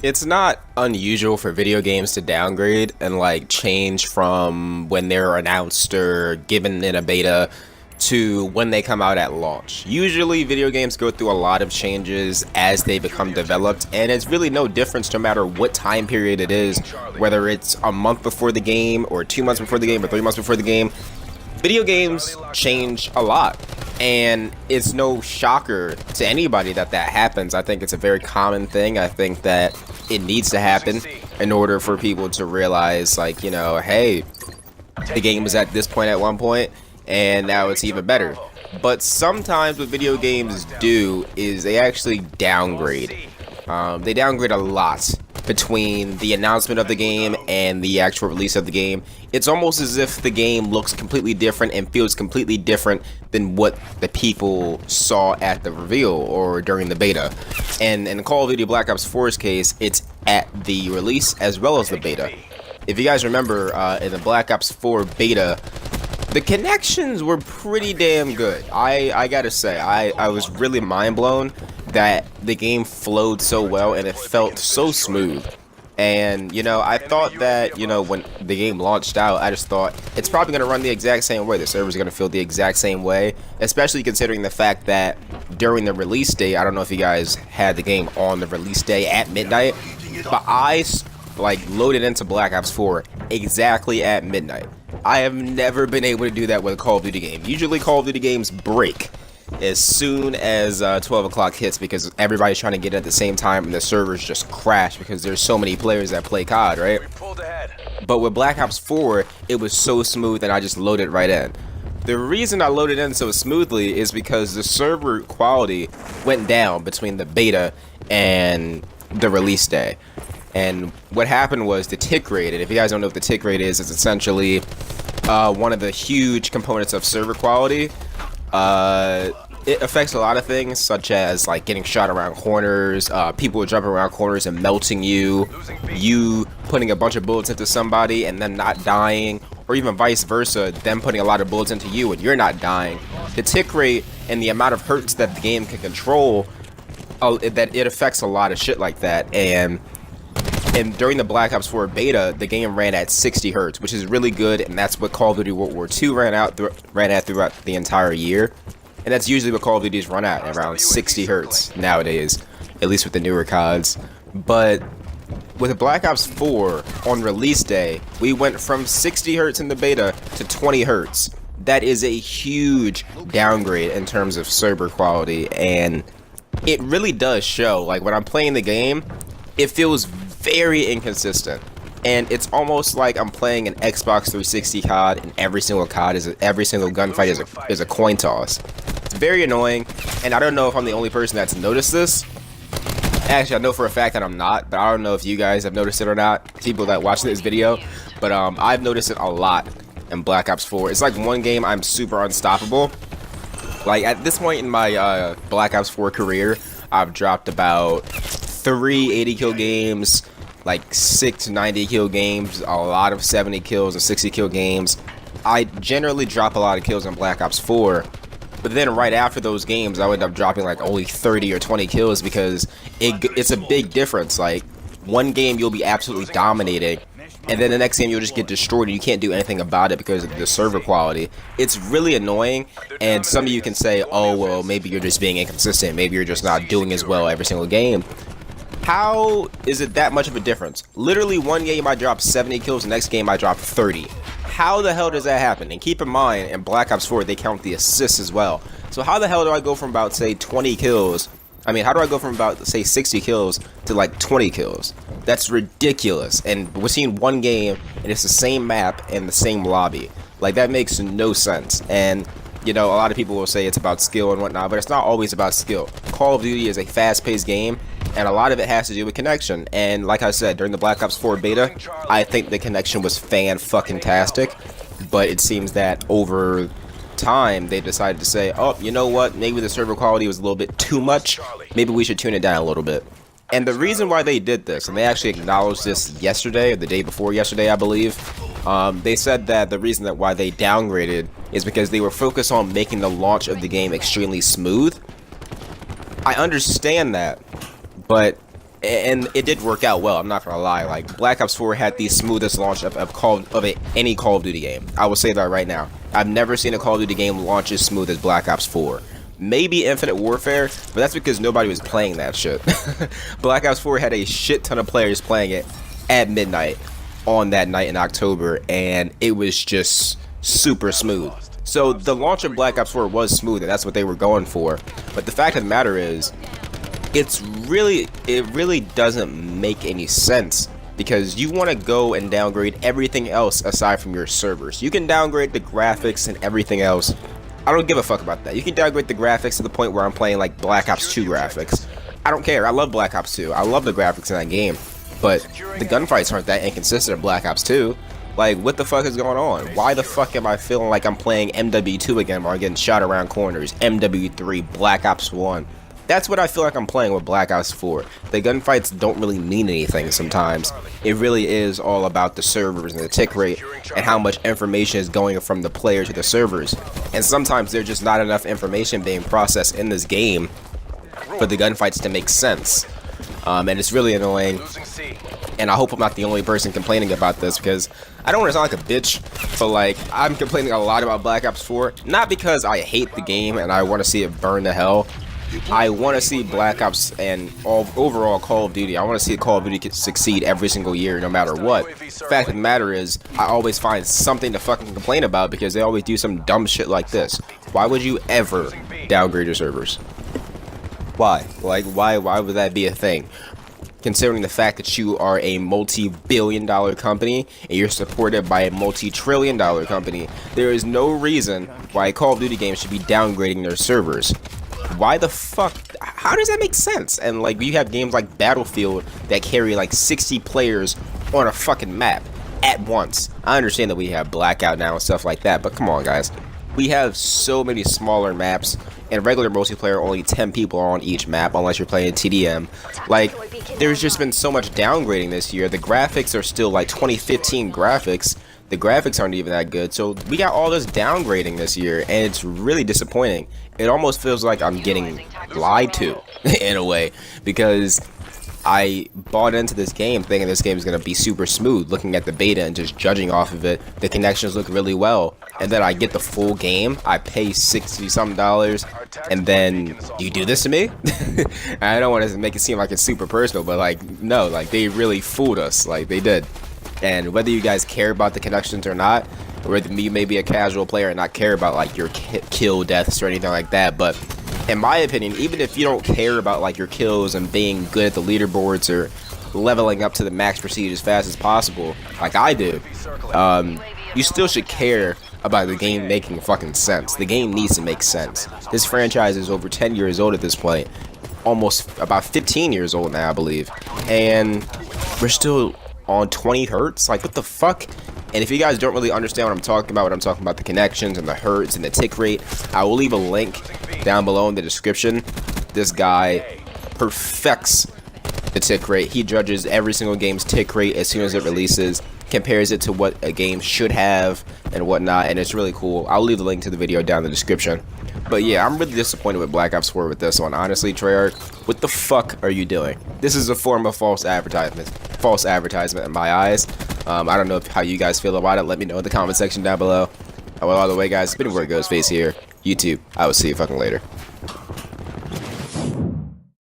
It's not unusual for video games to downgrade and like change from when they're announced or given in a beta to when they come out at launch. Usually video games go through a lot of changes as they become developed, and it's really no difference no matter what time period it is, whether it's a month before the game or 2 months before the game or 3 months before the game. Video games change a lot, and it's no shocker to anybody that that happens. I think it's a very common thing. I think that it needs to happen in order for people to realize, like, you know, hey, the game was at this point at one point and now it's even better. But sometimes what video games do is they actually downgrade. They downgrade a lot between the announcement of the game and the actual release of the game. It's almost as if the game looks completely different and feels completely different than what the people saw at the reveal or during the beta. And in Call of Duty Black Ops 4's case, it's at the release as well as the beta. If you guys remember, in the Black Ops 4 beta, the connections were pretty damn good. I gotta say, I was really mind blown that the game flowed so well and it felt so smooth. And, you know, I thought that, you know, when the game launched out, I just thought it's probably going to run the exact same way. The server's going to feel the exact same way, especially considering the fact that during the release day, I don't know if you guys had the game on the release day at midnight, but I, like, loaded into Black Ops 4 exactly at midnight. I have never been able to do that with a Call of Duty game. Usually Call of Duty games break as soon as 12 o'clock hits because everybody's trying to get it at the same time and the servers just crash because there's so many players that play COD, right? But with Black Ops 4, it was so smooth and I just loaded right in. The reason I loaded in so smoothly is because the server quality went down between the beta and the release day. And what happened was the tick rate, and if you guys don't know what the tick rate is, it's essentially one of the huge components of server quality. It affects a lot of things, such as like getting shot around corners, people jumping around corners and melting you, you putting a bunch of bullets into somebody and then not dying, or even vice versa, them putting a lot of bullets into you and you're not dying. The tick rate and the amount of hertz that the game can control, that it affects a lot of shit like that. And during the Black Ops 4 beta, the game ran at 60 hertz, which is really good, and that's what Call of Duty World War II ran at throughout the entire year. And that's usually what Call of Duty's run at, around 60 hertz nowadays, at least with the newer CODs. But with Black Ops 4 on release day, we went from 60 hertz in the beta to 20 hertz. That is a huge downgrade in terms of server quality, and it really does show. Like, when I'm playing the game, it feels very inconsistent, and it's almost like I'm playing an Xbox 360 COD, and every single gunfight is a coin toss. It's very annoying, and I don't know if I'm the only person that's noticed this. Actually, I know for a fact that I'm not, but I don't know if you guys have noticed it or not, people that watch this video, but I've noticed it a lot in Black Ops 4. It's like one game I'm super unstoppable. Like, at this point in my Black Ops 4 career, I've dropped about 3 80 kill games, like 6 90 kill games, a lot of 70 kills and 60 kill games. I generally drop a lot of kills in Black Ops 4, but then right after those games I would end up dropping like only 30 or 20 kills because it's a big difference. Like, one game you'll be absolutely dominating, and then the next game you'll just get destroyed and you can't do anything about it because of the server quality. It's really annoying, and some of you can say, oh well, maybe you're just being inconsistent, maybe you're just not doing as well every single game. How is it that much of a difference? Literally, one game I dropped 70 kills, the next game I dropped 30. How the hell does that happen? And keep in mind, in Black Ops 4, they count the assists as well. So how the hell do I go from about, say, 20 kills? I mean, how do I go from about, say, 60 kills to like 20 kills? That's ridiculous. And we're seeing one game, and it's the same map and the same lobby. Like, that makes no sense. And, you know, a lot of people will say it's about skill and whatnot, but it's not always about skill. Call of Duty is a fast-paced game, and a lot of it has to do with connection. And like I said, during the Black Ops 4 beta, I think the connection was fan-fucking-tastic, but it seems that over time they decided to say, oh, you know what, maybe the server quality was a little bit too much, maybe we should tune it down a little bit. And the reason why they did this, and they actually acknowledged this yesterday, or the day before yesterday, I believe, they said that the reason that why they downgraded is because they were focused on making the launch of the game extremely smooth. I understand that, but And it did work out well. I'm not gonna lie. Like Black Ops 4 had the smoothest launch of any Call of Duty game. I will say that right now. I've never seen a Call of Duty game launch as smooth as Black Ops 4. Maybe Infinite Warfare, but that's because nobody was playing that shit. Black Ops 4 had a shit ton of players playing it at midnight on that night in October, and it was just super smooth. So the launch of Black Ops 4 was smooth, and that's what they were going for. But the fact of the matter is, it really doesn't make any sense, because you want to go and downgrade everything else aside from your servers. You can downgrade the graphics and everything else. I don't give a fuck about that. You can downgrade the graphics to the point where I'm playing like Black Ops 2 graphics. I don't care. I love Black Ops 2. I love the graphics in that game. But the gunfights aren't that inconsistent of Black Ops 2. Like, what the fuck is going on? Why the fuck am I feeling like I'm playing MW2 again while I'm getting shot around corners? MW3, Black Ops 1. That's what I feel like I'm playing with Black Ops 4. The gunfights don't really mean anything sometimes. It really is all about the servers and the tick rate and how much information is going from the player to the servers. And sometimes there's just not enough information being processed in this game for the gunfights to make sense. And it's really annoying. And I hope I'm not the only person complaining about this, because I don't want to sound like a bitch, but like, I'm complaining a lot about Black Ops 4, not because I hate the game and I want to see it burn to hell. I want to see Black Ops and overall Call of Duty. I want to see Call of Duty succeed every single year, no matter what. The fact of the matter is, I always find something to fucking complain about, because they always do some dumb shit like this. Why would you ever downgrade your servers? Why? Like, why would that be a thing? Considering the fact that you are a multi-billion-dollar company and you're supported by a multi-trillion-dollar company, there is no reason why a Call of Duty game should be downgrading their servers. Why the fuck? How does that make sense? And like, you have games like Battlefield that carry like 60 players on a fucking map at once. I understand that we have blackout now and stuff like that, but come on, guys. We have so many smaller maps. In regular multiplayer, only 10 people are on each map, unless you're playing TDM. Like, there's just been so much downgrading this year. The graphics are still like 2015 graphics. The graphics aren't even that good. So we got all this downgrading this year, and it's really disappointing. It almost feels like I'm getting lied to, in a way, because I bought into this game thinking this game is going to be super smooth, looking at the beta and just judging off of it. The connections look really well, and then I get the full game. I pay $60-something, and then you do this to me? I don't want to make it seem like it's super personal, but like, no, like, they really fooled us. Like, they did. And whether you guys care about the connections or not, or whether you may be a casual player and not care about like your kill deaths or anything like that, but in my opinion, even if you don't care about like your kills and being good at the leaderboards or leveling up to the max prestige as fast as possible, like I do, you still should care about the game making fucking sense. The game needs to make sense. This franchise is over 10 years old at this point, almost about 15 years old now, I believe, and we're still on 20 hertz. Like, what the fuck? And if you guys don't really understand what I'm talking about the connections and the hertz and the tick rate, I will leave a link down below in the description. This guy perfects the tick rate. He judges every single game's tick rate as soon as it releases, compares it to what a game should have and whatnot, and it's really cool. I'll leave the link to the video down in the description. But yeah, I'm really disappointed with Black Ops 4 with this one. Honestly, Treyarch, what the fuck are you doing? This is a form of false advertisement in my eyes. I don't know how you guys feel about it. Let me know in the comment section down below. Well, by the way, guys, it's been Where It Goes Face here. YouTube, I will see you fucking later.